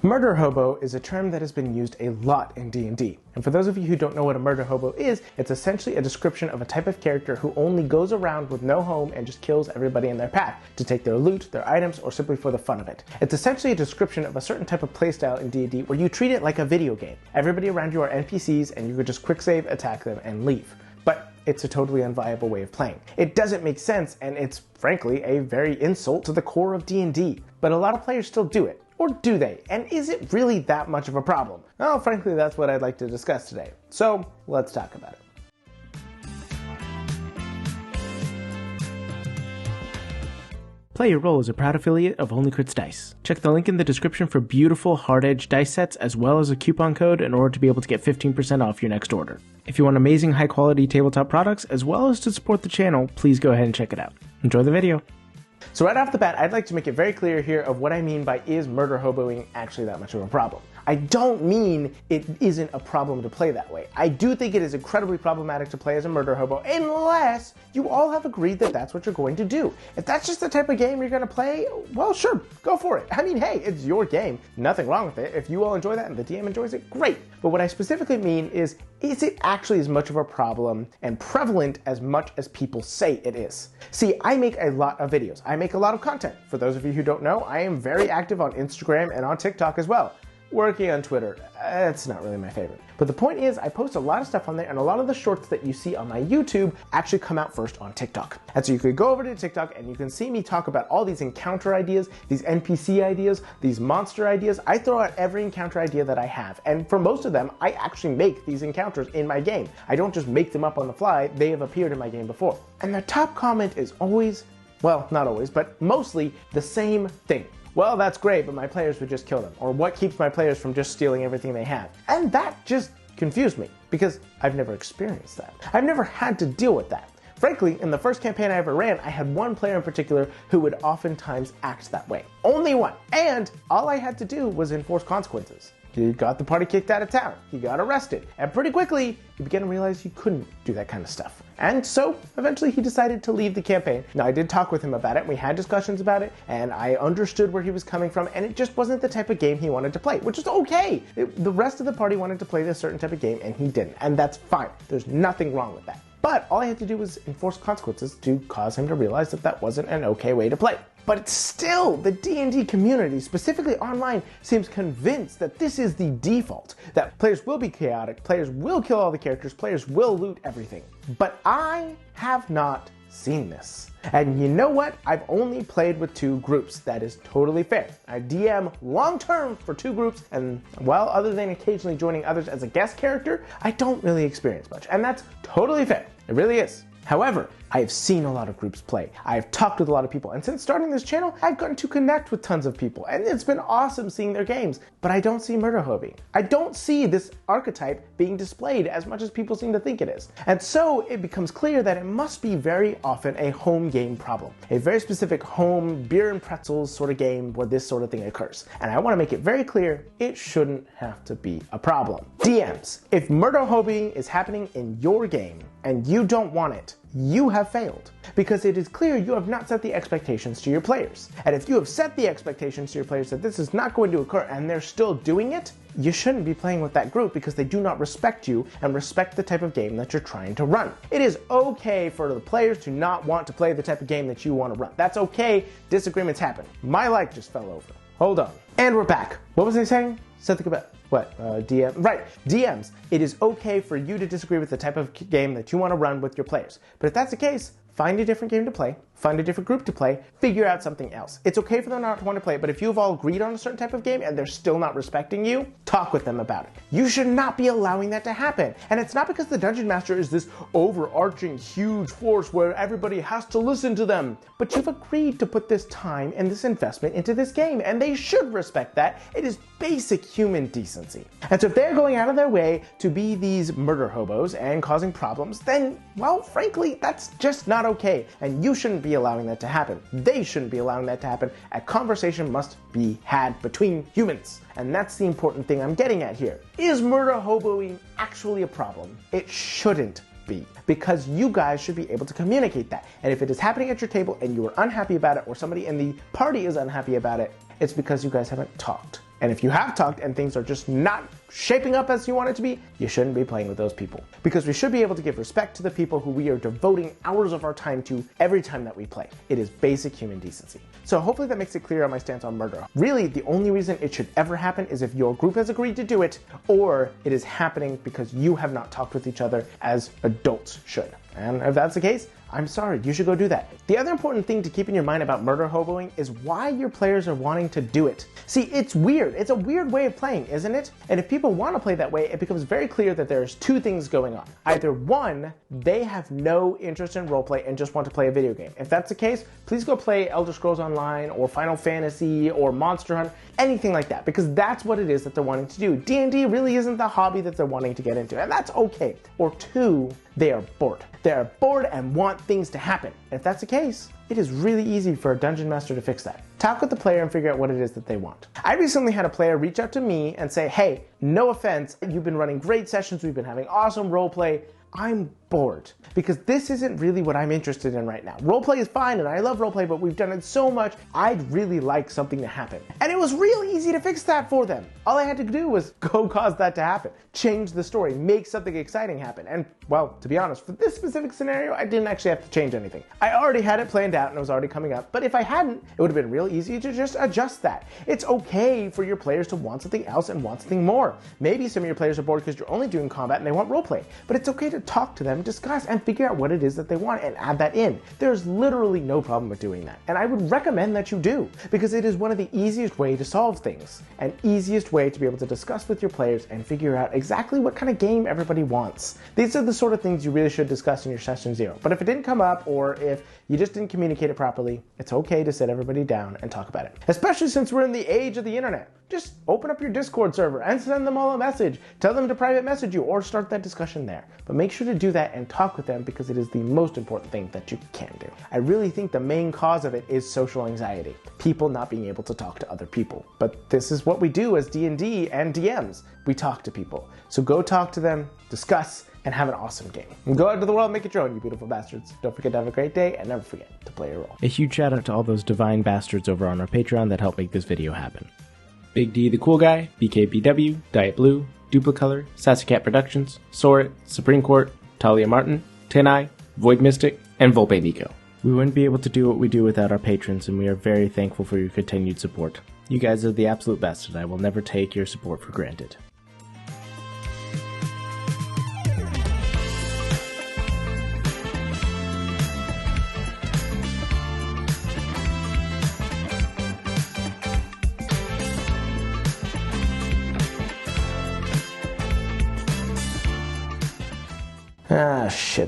Murder hobo is a term that has been used a lot in D&D. And for those of you who don't know what a murder hobo is, it's essentially a description of a type of character who only goes around with no home and just kills everybody in their path to take their loot, their items, or simply for the fun of it. It's essentially a description of a certain type of playstyle in D&D where you treat it like a video game. Everybody around you are NPCs and you could just quick save, attack them, and leave. But it's a totally unviable way of playing. It doesn't make sense, and it's frankly a very insult to the core of D&D. But a lot of players still do it. Or do they? And is it really that much of a problem? Well, frankly, that's what I'd like to discuss today. So, let's talk about it. Play Your Role is a proud affiliate of Only Crits Dice. Check the link in the description for beautiful hard-edged dice sets as well as a coupon code in order to be able to get 15% off your next order. If you want amazing high-quality tabletop products as well as to support the channel, please go ahead and check it out. Enjoy the video. So right off the bat, I'd like to make it very clear here of what I mean by is murder hoboing actually that much of a problem. I don't mean it isn't a problem to play that way. I do think it is incredibly problematic to play as a murder hobo unless you all have agreed that that's what you're going to do. If that's just the type of game you're going to play, well, sure, go for it. I mean, hey, it's your game. Nothing wrong with it. If you all enjoy that and the DM enjoys it, great. But what I specifically mean is it actually as much of a problem and prevalent as much as people say it is? See, I make a lot of videos. I make a lot of content. For those of you who don't know, I am very active on Instagram and on TikTok as well. Working on Twitter, it's not really my favorite. But the point is, I post a lot of stuff on there, and a lot of the shorts that you see on my YouTube actually come out first on TikTok. And so you could go over to TikTok and you can see me talk about all these encounter ideas, these NPC ideas, these monster ideas. I throw out every encounter idea that I have. And for most of them, I actually make these encounters in my game. I don't just make them up on the fly, they have appeared in my game before. And the top comment is always, well, not always, but mostly the same thing. Well, that's great, but my players would just kill them. Or what keeps my players from just stealing everything they have? And that just confused me, because I've never experienced that. I've never had to deal with that. Frankly, in the first campaign I ever ran, I had one player in particular who would oftentimes act that way. Only one. And all I had to do was enforce consequences. He got the party kicked out of town. He got arrested. And pretty quickly, he began to realize you couldn't do that kind of stuff. And so, eventually he decided to leave the campaign. Now, I did talk with him about it. We had discussions about it, and I understood where he was coming from, and it just wasn't the type of game he wanted to play, which is okay. The rest of the party wanted to play this certain type of game, and he didn't. And that's fine. There's nothing wrong with that. But all I had to do was enforce consequences to cause him to realize that that wasn't an okay way to play. But still, the D&D community, specifically online, seems convinced that this is the default, that players will be chaotic, players will kill all the characters, players will loot everything. But I have not seen this. And you know what? I've only played with 2 groups. That is totally fair. I DM long-term for 2 groups, and well, other than occasionally joining others as a guest character, I don't really experience much. And that's totally fair. It really is. However, I have seen a lot of groups play. I've talked with a lot of people, and since starting this channel, I've gotten to connect with tons of people, and it's been awesome seeing their games. But I don't see murder hoboing. I don't see this archetype being displayed as much as people seem to think it is. And so it becomes clear that it must be very often a home game problem. A very specific home beer and pretzels sort of game where this sort of thing occurs. And I want to make it very clear, it shouldn't have to be a problem. DMs, if murder hoboing is happening in your game and you don't want it, you have failed, because it is clear you have not set the expectations to your players. And if you have set the expectations to your players that this is not going to occur and they're still doing it, you shouldn't be playing with that group because they do not respect you and respect the type of game that you're trying to run. It is okay for the players to not want to play the type of game that you want to run. That's okay. Disagreements happen. My light just fell over. Hold on. And we're back. What was I saying? Something about what? DM? Right, DMs. It is okay for you to disagree with the type of game that you want to run with your players. But if that's the case, find a different game to play, find a different group to play, figure out something else. It's okay for them not to want to play, but if you've all agreed on a certain type of game and they're still not respecting you, talk with them about it. You should not be allowing that to happen. And it's not because the Dungeon Master is this overarching huge force where everybody has to listen to them, but you've agreed to put this time and this investment into this game, and they should respect that. It is basic human decency. And so if they're going out of their way to be these murder hobos and causing problems, then, well, frankly, that's just not okay. And you shouldn't be allowing that to happen. They shouldn't be allowing that to happen. A conversation must be had between humans. And that's the important thing I'm getting at here. Is murder hoboing actually a problem? It shouldn't be, because you guys should be able to communicate that. And if it is happening at your table and you are unhappy about it, or somebody in the party is unhappy about it, it's because you guys haven't talked. And if you have talked and things are just not shaping up as you want it to be, you shouldn't be playing with those people. Because we should be able to give respect to the people who we are devoting hours of our time to every time that we play. It is basic human decency. So hopefully that makes it clear on my stance on murder. Really, the only reason it should ever happen is if your group has agreed to do it, or it is happening because you have not talked with each other as adults should. And if that's the case, I'm sorry, you should go do that. The other important thing to keep in your mind about murder hoboing is why your players are wanting to do it. See, it's weird. It's a weird way of playing, isn't it? And if people want to play that way, it becomes very clear that there's two things going on. Either one, they have no interest in roleplay and just want to play a video game. If that's the case, please go play Elder Scrolls Online or Final Fantasy or Monster Hunter, anything like that, because that's what it is that they're wanting to do. D&D really isn't the hobby that they're wanting to get into, and that's okay. Or two, they are bored. They are bored and want things to happen. And if that's the case, it is really easy for a dungeon master to fix that. Talk with the player and figure out what it is that they want. I recently had a player reach out to me and say, hey, no offense, you've been running great sessions, we've been having awesome roleplay, I'm bored because this isn't really what I'm interested in right now. Roleplay is fine and I love roleplay, but we've done it so much, I'd really like something to happen. And it was real easy to fix that for them. All I had to do was go cause that to happen. Change the story, make something exciting happen. And well, to be honest, for this specific scenario, I didn't actually have to change anything. I already had it planned out and it was already coming up, but if I hadn't, it would have been real easy to just adjust that. It's okay for your players to want something else and want something more. Maybe some of your players are bored because you're only doing combat and they want roleplay, but it's okay to talk to them, discuss, and figure out what it is that they want and add that in. There's literally no problem with doing that. And I would recommend that you do, because it is one of the easiest ways to solve things, and easiest way to be able to discuss with your players and figure out exactly what kind of game everybody wants. These are the sort of things you really should discuss in your session 0. But if it didn't come up, or if you just didn't communicate it properly, it's okay to sit everybody down and talk about it. Especially since we're in the age of the internet. Just open up your Discord server and send them all a message. Tell them to private message you or start that discussion there. But make sure to do that and talk with them, because it is the most important thing that you can do. I really think the main cause of it is social anxiety. People not being able to talk to other people. But this is what we do as D&D and DMs. We talk to people. So go talk to them, discuss, and have an awesome game. And go out into the world and make it your own, you beautiful bastards. Don't forget to have a great day, and never forget to play your role. A huge shout out to all those divine bastards over on our Patreon that helped make this video happen. Big D the Cool Guy, BKBW, Diet Blue, Duplicolor, Sassy Productions, Sorit, Supreme Court, Talia Martin, Tin Eye, Void Mystic, and Volpe Nico. We wouldn't be able to do what we do without our patrons, and we are very thankful for your continued support. You guys are the absolute best, and I will never take your support for granted. Ah, shit.